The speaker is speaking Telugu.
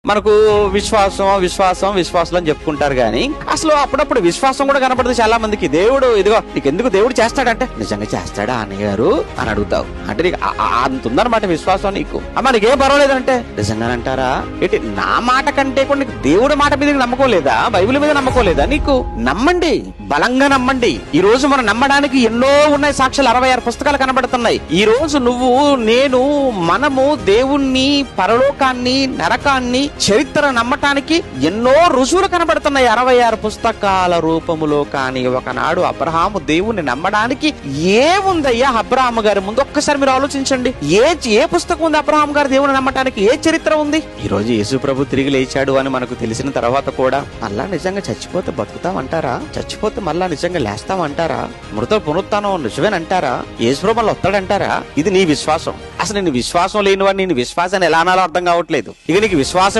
మనకు విశ్వాసం అని చెప్పుకుంటారు గానీ అసలు అప్పుడప్పుడు విశ్వాసం కూడా కనపడదు చాలా మందికి. దేవుడు ఇదిగో నీకెందుకు దేవుడు చేస్తాడంటే, నిజంగా చేస్తాడా అన్నగారు అని అడుగుతావు. అంటే నీకు అంత ఉందన్నమాట విశ్వాసం నీకు. అమ్మ నీకేం పర్వాలేదంటే నిజంగానంటారా ఏంటి? నా మాట కంటే కూడా నీకు దేవుడి మాట మీద నమ్మకం లేదా? బైబిల్ మీద నమ్మకం లేదా నీకు? నమ్మండి, బలంగా నమ్మండి. ఈ రోజు మనం నమ్మడానికి ఎన్నో ఉన్నాయి సాక్ష్యాలు. 66 పుస్తకాలు కనబడుతున్నాయి. ఈ రోజు నువ్వు, నేను, మనము దేవుణ్ణి, పరలోకాన్ని, నరకాన్ని, చరిత్ర నమ్మటానికి ఎన్నో రుజువులు కనబడుతున్నాయి 66 పుస్తకాల రూపములో. కానీ ఒకనాడు అబ్రహాము దేవుణ్ణి నమ్మడానికి ఏముందయ్యా అబ్రహాము గారి ముందు? ఒక్కసారి మీరు ఆలోచించండి. ఏ పుస్తకం ఉంది అబ్రహాం గారు దేవుని నమ్మటానికి? ఏ చరిత్ర ఉంది? ఈ రోజు యేసు ప్రభు తిరిగి లేచాడు అని మనకు తెలిసిన తర్వాత కూడా మళ్ళా నిజంగా చచ్చిపోతే బతుకుతామంటారా? చచ్చిపోతే మళ్ళా నిజంగా లేస్తామంటారా? మృత పునరుత్థానం నిజమేనంటారా? యేసు ప్రభు మళ్ళీ వస్తాడంటారా? ఇది నీ విశ్వాసం. అసలు నేను విశ్వాసం లేనివాడిని, నేను విశ్వాసాన్ని ఎలా అనాలో అర్థం కావట్లేదు. ఇక నీకు విశ్వాసం